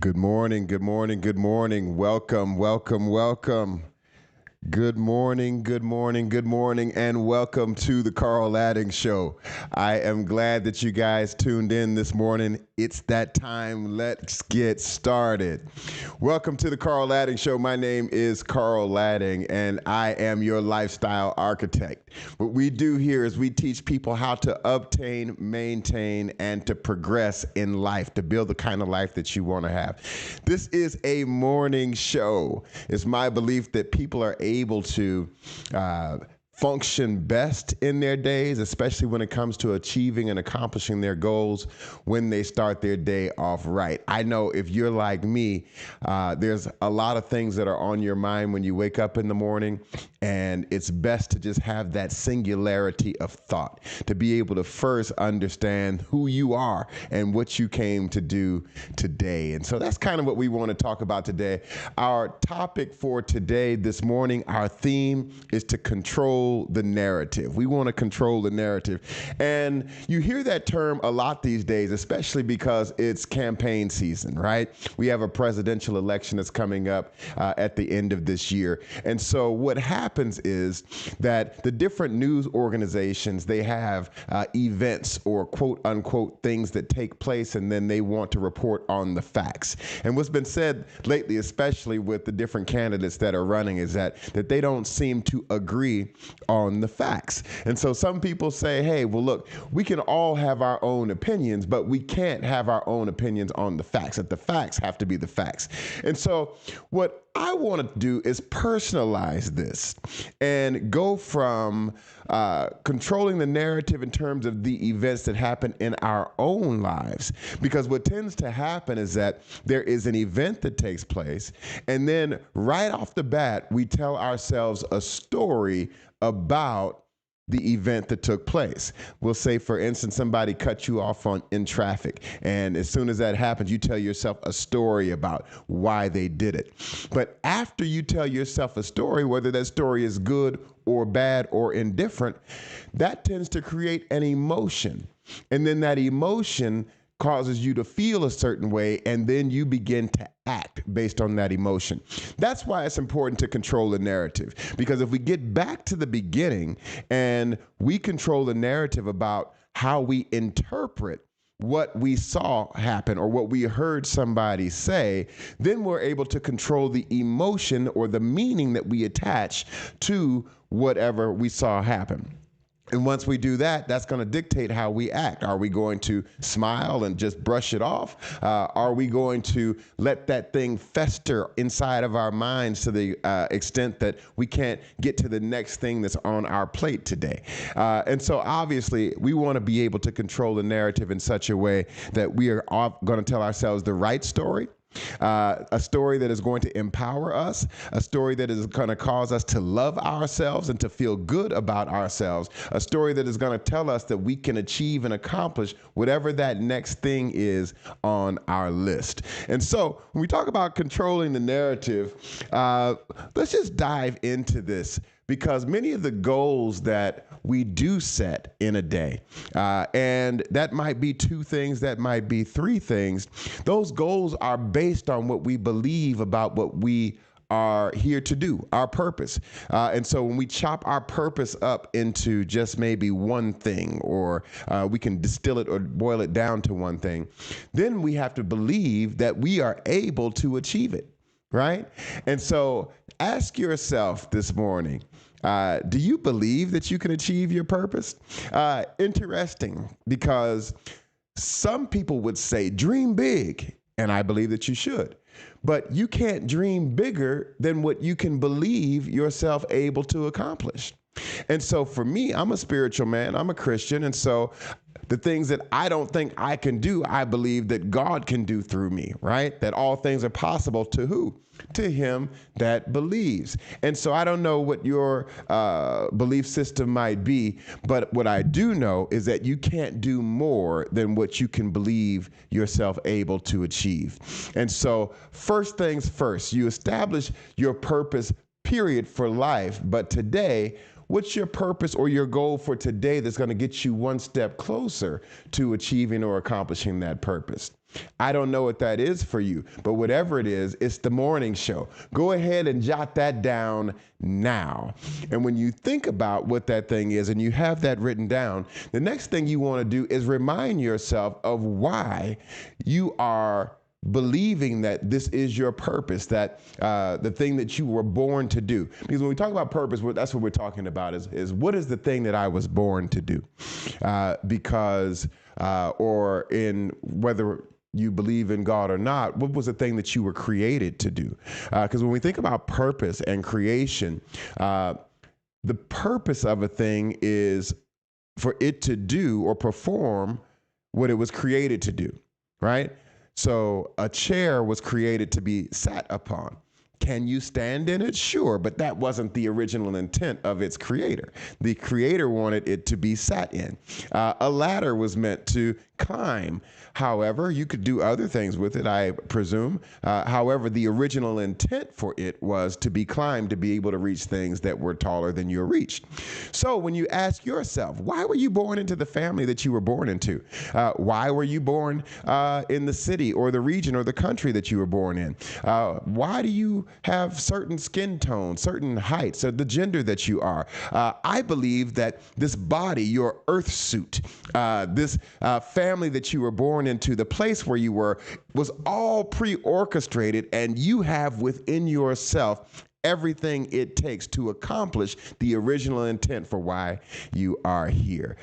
Good morning, good morning, good morning. Welcome, welcome, welcome. Good morning, good morning, good morning, and welcome to the Carl Latting Show. I am glad that you guys tuned in this morning. It's that time. Let's get started. Welcome to the Carl Latting Show. My name is Carl Latting, and I am your lifestyle architect. What we do here is we teach people how to obtain, maintain, and to progress in life, to build the kind of life that you want to have. This is a morning show. It's my belief that people are able to function best in their days, especially when it comes to achieving and accomplishing their goals when they start their day off right. I know if you're like me, there's a lot of things that are on your mind when you wake up in the morning, and it's best to just have that singularity of thought, to be able to first understand who you are and what you came to do today. And so that's kind of what we want to talk about today. Our topic for today, this morning, our theme is to control the narrative. We want to control the narrative. And you hear that term a lot these days, especially because it's campaign season, right? We have a presidential election that's coming up at the end of this year. And so what happens is that the different news organizations, they have events or quote unquote things that take place, and then they want to report on the facts. And what's been said lately, especially with the different candidates that are running, is that they don't seem to agree on the facts. And so some people say, hey, well, look, we can all have our own opinions, but we can't have our own opinions on the facts, that the facts have to be the facts. And so what I want to do is personalize this and go from controlling the narrative in terms of the events that happen in our own lives. Because what tends to happen is that there is an event that takes place, and then right off the bat, we tell ourselves a story about the event that took place. We'll say, for instance, somebody cut you off in traffic, and as soon as that happens, you tell yourself a story about why they did it. But after you tell yourself a story, whether that story is good or bad or indifferent, that tends to create an emotion. And then that emotion causes you to feel a certain way, and then you begin to act based on that emotion. That's why it's important to control the narrative, because if we get back to the beginning and we control the narrative about how we interpret what we saw happen or what we heard somebody say, then we're able to control the emotion or the meaning that we attach to whatever we saw happen. And once we do that, that's going to dictate how we act. Are we going to smile and just brush it off? Are we going to let that thing fester inside of our minds to the extent that we can't get to the next thing that's on our plate today? And so obviously, we want to be able to control the narrative in such a way that we are going to tell ourselves the right story. A story that is going to empower us, a story that is going to cause us to love ourselves and to feel good about ourselves, a story that is going to tell us that we can achieve and accomplish whatever that next thing is on our list. And so when we talk about controlling the narrative, let's just dive into this, because many of the goals that we do set in a day, and that might be 2 things, that might be 3 things, those goals are based on what we believe about what we are here to do, our purpose. And so when we chop our purpose up into just maybe one thing, or we can distill it or boil it down to one thing, then we have to believe that we are able to achieve it, right? And so ask yourself this morning, do you believe that you can achieve your purpose? Interesting, because some people would say, dream big, and I believe that you should. But you can't dream bigger than what you can believe yourself able to accomplish. And so for me, I'm a spiritual man, I'm a Christian, and so the things that I don't think I can do, I believe that God can do through me, right? That all things are possible to who? To him that believes. And so I don't know what your belief system might be, but what I do know is that you can't do more than what you can believe yourself able to achieve. And so first things first, you establish your purpose, period, for life. But today, what's your purpose or your goal for today that's going to get you one step closer to achieving or accomplishing that purpose? I don't know what that is for you, but whatever it is, it's the morning show. Go ahead and jot that down now. And when you think about what that thing is and you have that written down, the next thing you want to do is remind yourself of why you are believing that this is your purpose, that the thing that you were born to do. Because when we talk about purpose, that's what we're talking about is what is the thing that I was born to do? Or in whether you believe in God or not, what was the thing that you were created to do? Because when we think about purpose and creation, the purpose of a thing is for it to do or perform what it was created to do, right? So a chair was created to be sat upon. Can you stand in it? Sure, but that wasn't the original intent of its creator. The creator wanted it to be sat in. A ladder was meant to climb. However, you could do other things with it, I presume. However, the original intent for it was to be climbed, to be able to reach things that were taller than you reached. So when you ask yourself, why were you born into the family that you were born into? Why were you born in the city or the region or the country that you were born in? Why do you have certain skin tones, certain heights, or the gender that you are? I believe that this body, your earth suit, this family that you were born into, the place where you were, was all pre-orchestrated, and you have within yourself everything it takes to accomplish the original intent for why you are here.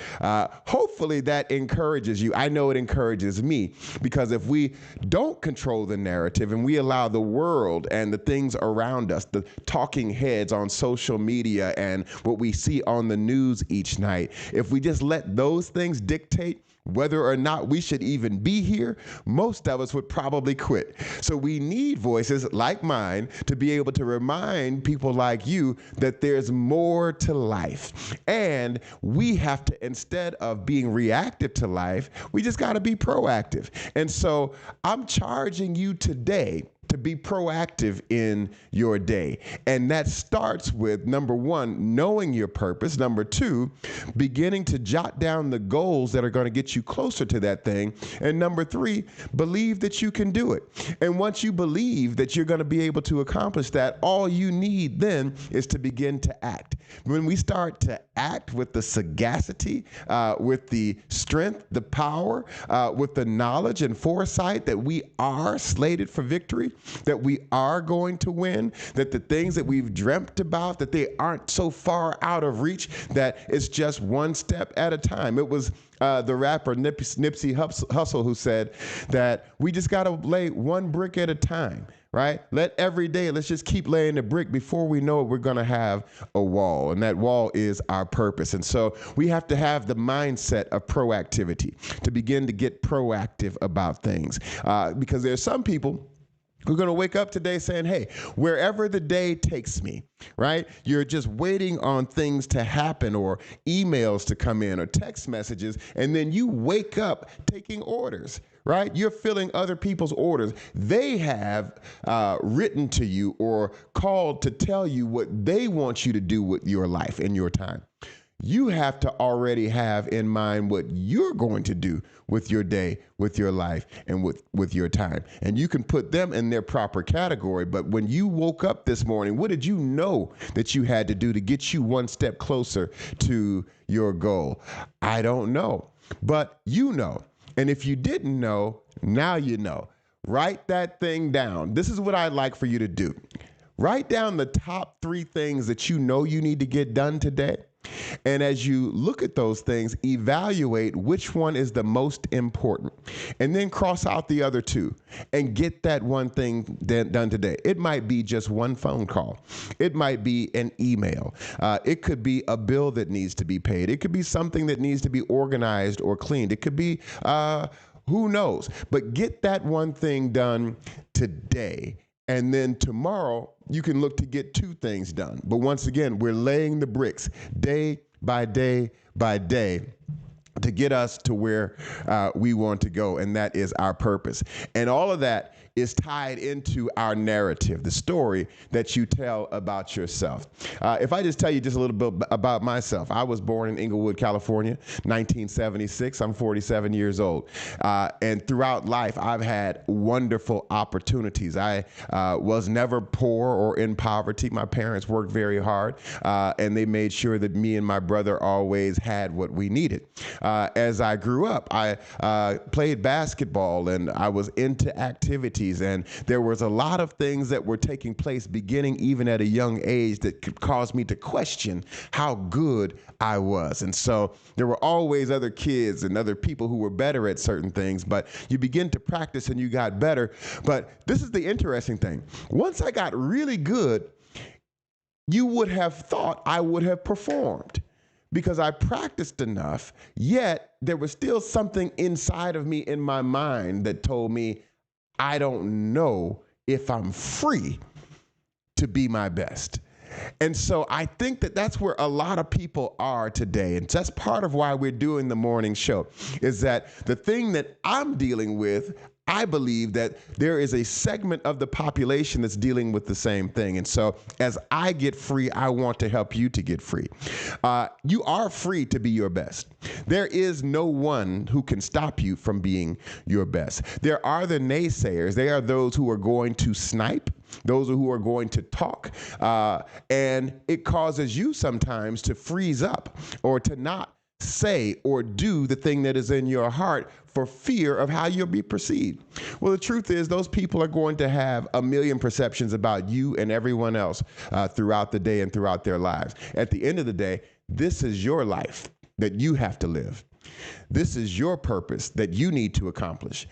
Hopefully that encourages you. I know it encourages me, because if we don't control the narrative and we allow the world and the things around us, the talking heads on social media and what we see on the news each night, if we just let those things dictate whether or not we should even be here, most of us would probably quit. So we need voices like mine to be able to remind people like you that there's more to life. And we have to, instead of being reactive to life, we just got to be proactive. And so I'm charging you today to be proactive in your day. And that starts with, number one, knowing your purpose. Number two, beginning to jot down the goals that are going to get you closer to that thing. And number three, believe that you can do it. And once you believe that you're going to be able to accomplish that, all you need then is to begin to act. When we start to act with the sagacity, with the strength, the power, with the knowledge and foresight that we are slated for victory, that we are going to win, that the things that we've dreamt about, that they aren't so far out of reach, that it's just one step at a time. It was the rapper Nipsey Hussle who said that we just got to lay one brick at a time, right? Let's just keep laying the brick. Before we know it, we're going to have a wall, and that wall is our purpose. And so we have to have the mindset of proactivity to begin to get proactive about things, because there's some people who are going to wake up today saying, hey, wherever the day takes me, right? You're just waiting on things to happen or emails to come in or text messages, and then you wake up taking orders, right? You're filling other people's orders. They have written to you or called to tell you what they want you to do with your life and your time. You have to already have in mind what you're going to do with your day, with your life, and with your time. And you can put them in their proper category. But when you woke up this morning, what did you know that you had to do to get you one step closer to your goal? I don't know, but you know. And if you didn't know, now you know. Write that thing down. This is what I'd like for you to do. Write down the top 3 things that you know you need to get done today. And as you look at those things, evaluate which one is the most important, and then cross out the other 2 and get that one thing done today. It might be just one phone call. It might be an email. It could be a bill that needs to be paid. It could be something that needs to be organized or cleaned. It could be, who knows? But get that one thing done today. And then tomorrow, you can look to get 2 things done. But once again, we're laying the bricks day by day by day. to get us to where we want to go, and that is our purpose. And all of that is tied into our narrative, the story that you tell about yourself. If I just tell you just a little bit about myself, I was born in Inglewood, California, 1976. I'm 47 years old. And throughout life, I've had wonderful opportunities. I was never poor or in poverty. My parents worked very hard, and they made sure that me and my brother always had what we needed. As I grew up, I played basketball, and I was into activities, and there was a lot of things that were taking place beginning even at a young age that could cause me to question how good I was. And so there were always other kids and other people who were better at certain things, but you begin to practice and you got better. But this is the interesting thing. Once I got really good, you would have thought I would have performed, because I practiced enough, yet there was still something inside of me in my mind that told me, I don't know if I'm free to be my best. And so I think that that's where a lot of people are today. And that's part of why we're doing the morning show, is that the thing that I'm dealing with, I believe that there is a segment of the population that's dealing with the same thing. And so as I get free, I want to help you to get free. You are free to be your best. There is no one who can stop you from being your best. There are the naysayers. They are those who are going to snipe, those who are going to talk. And it causes you sometimes to freeze up or to not say or do the thing that is in your heart for fear of how you'll be perceived. Well, the truth is those people are going to have a million perceptions about you and everyone else throughout the day and throughout their lives. At the end of the day, this is your life that you have to live. This is your purpose that you need to accomplish.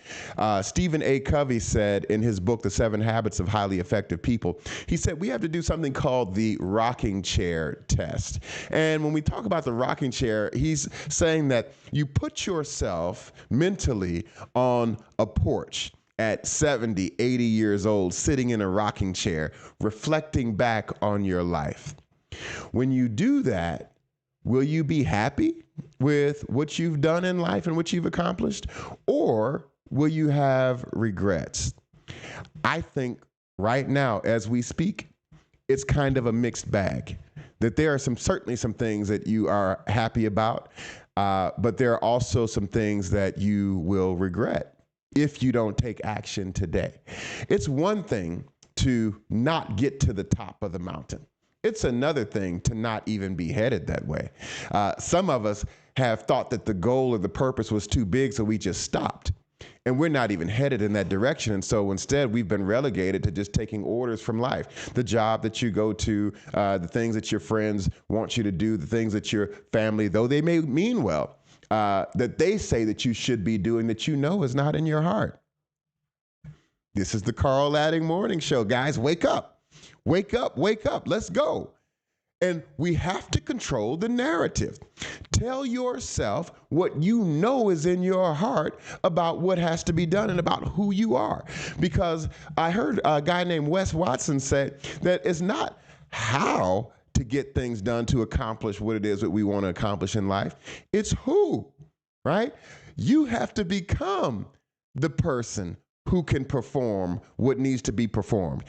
Stephen A. Covey said in his book, The 7 Habits of Highly Effective People, he said we have to do something called the rocking chair test. And when we talk about the rocking chair, he's saying that you put yourself mentally on a porch at 70, 80 years old, sitting in a rocking chair, reflecting back on your life. When you do that, will you be happy with what you've done in life and what you've accomplished? Or will you have regrets? I think right now, as we speak, it's kind of a mixed bag. That there are certainly some things that you are happy about, but there are also some things that you will regret if you don't take action today. It's one thing to not get to the top of the mountain. It's another thing to not even be headed that way. Some of us have thought that the goal or the purpose was too big, so we just stopped. And we're not even headed in that direction. And so instead, we've been relegated to just taking orders from life. The job that you go to, the things that your friends want you to do, the things that your family, though they may mean well, that they say that you should be doing that you know is not in your heart. This is the Carl Latting Morning Show. Guys, wake up. Wake up, wake up, let's go. And we have to control the narrative. Tell yourself what you know is in your heart about what has to be done and about who you are. Because I heard a guy named Wes Watson say that it's not how to get things done to accomplish what it is that we want to accomplish in life. It's who, right? You have to become the person who can perform what needs to be performed.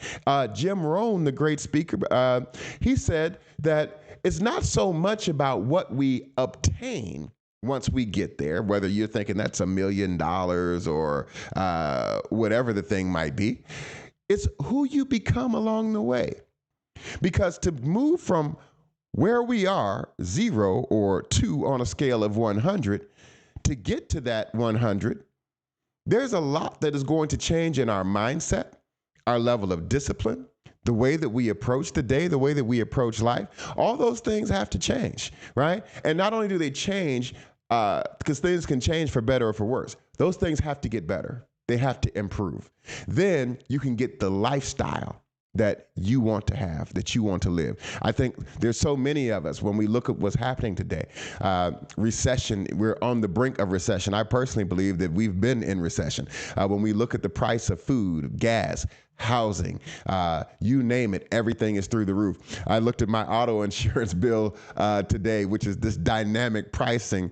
Jim Rohn, the great speaker, he said that it's not so much about what we obtain once we get there, whether you're thinking that's $1 million or whatever the thing might be. It's who you become along the way. Because to move from where we are, 0 or 2 on a scale of 100, to get to that 100, there's a lot that is going to change in our mindset, our level of discipline, the way that we approach the day, the way that we approach life. All those things have to change, right? And not only do they change, because things can change for better or for worse, those things have to get better. They have to improve. Then you can get the lifestyle that you want to have, that you want to live. I think there's so many of us, when we look at what's happening today, recession, we're on the brink of recession. I personally believe that we've been in recession. When we look at the price of food, gas, housing, you name it, everything is through the roof. I looked at my auto insurance bill today, which is this dynamic pricing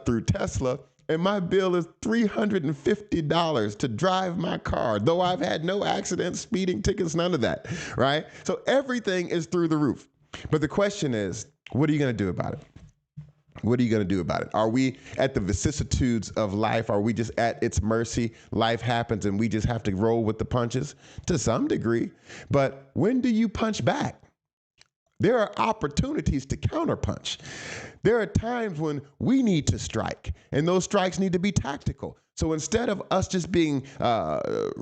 through Tesla. And my bill is $350 to drive my car, though I've had no accidents, speeding tickets, none of that, right? So everything is through the roof. But the question is, what are you going to do about it? What are you going to do about it? Are we at the vicissitudes of life? Are we just at its mercy? Life happens and we just have to roll with the punches to some degree. But when do you punch back? There are opportunities to counterpunch. There are times when we need to strike, and those strikes need to be tactical. So instead of us just being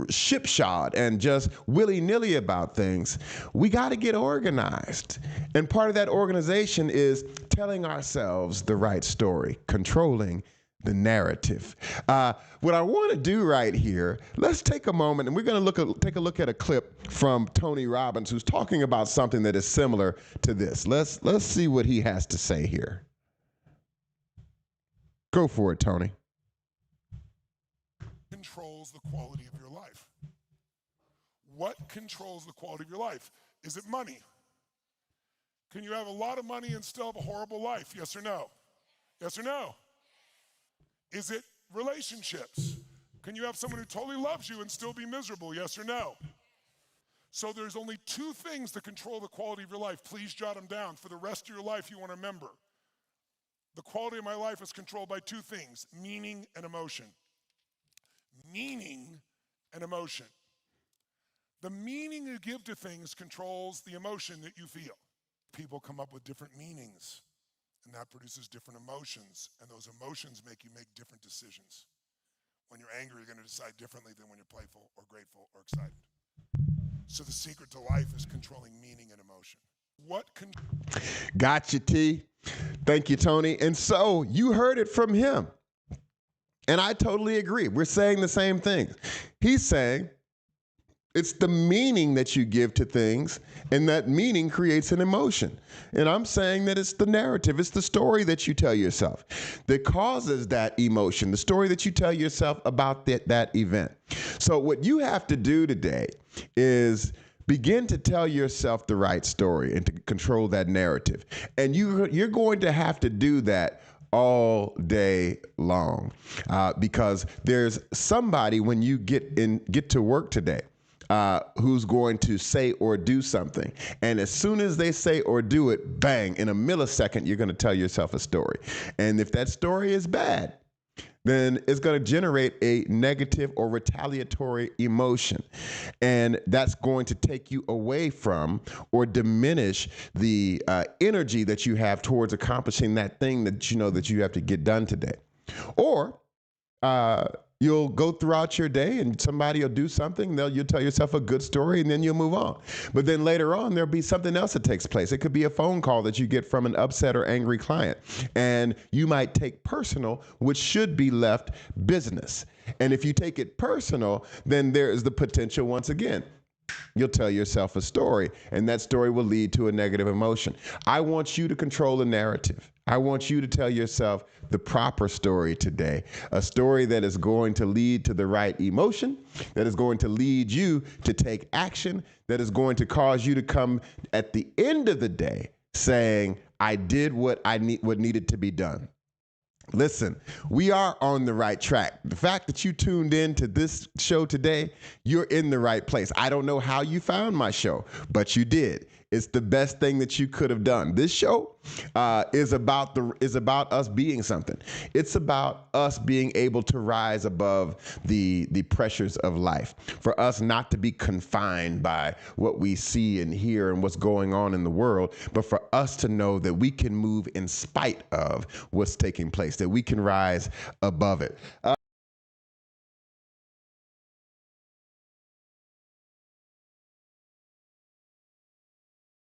shipshod and just willy-nilly about things, we got to get organized. And part of that organization is telling ourselves the right story, controlling the narrative. What I want to do right here, let's take a moment and we're going to take a look at a clip from Tony Robbins, who's talking about something that is similar to this. Let's see what he has to say here. Go for it, Tony. Controls the quality of your life? What controls the quality of your life? Is it money? Can you have a lot of money and still have a horrible life? Yes or no? Yes or no? Is it relationships? Can you have someone who totally loves you and still be miserable? Yes or no? So there's only two things that control the quality of your life. Please jot them down. For the rest of your life, you want to remember. The quality of my life is controlled by two things: meaning and emotion. Meaning and emotion. The meaning you give to things controls the emotion that you feel. People come up with different meanings, and that produces different emotions, and those emotions make you make different decisions. When you're angry, you're going to decide differently than when you're playful or grateful or excited. So the secret to life is controlling meaning and emotion. Gotcha, T. Thank you, Tony. And so you heard it from him. And I totally agree. We're saying the same thing. He's saying it's the meaning that you give to things, and that meaning creates an emotion. And I'm saying that it's the narrative, it's the story that you tell yourself that causes that emotion, the story that you tell yourself about that event. So what you have to do today is begin to tell yourself the right story and to control that narrative. And you're going to have to do that all day long, because there's somebody when you get to work today who's going to say or do something. And as soon as they say or do it, bang, in a millisecond, you're going to tell yourself a story. And if that story is bad, then it's going to generate a negative or retaliatory emotion. And that's going to take you away from or diminish the energy that you have towards accomplishing that thing that you know that you have to get done today. Or you'll go throughout your day and somebody will do something, you'll tell yourself a good story and then you'll move on. But then later on, there'll be something else that takes place. It could be a phone call that you get from an upset or angry client. And you might take personal, which should be left business. And if you take it personal, then there is the potential, once again, you'll tell yourself a story, and that story will lead to a negative emotion. I want you to control the narrative. I want you to tell yourself the proper story today, a story that is going to lead to the right emotion, that is going to lead you to take action, that is going to cause you to come at the end of the day saying, I did what needed to be done. Listen, we are on the right track. The fact that you tuned in to this show today, you're in the right place. I don't know how you found my show, but you did. It's the best thing that you could have done. This show is about us being something. It's about us being able to rise above the pressures of life, for us not to be confined by what we see and hear and what's going on in the world, but for us to know that we can move in spite of what's taking place, that we can rise above it.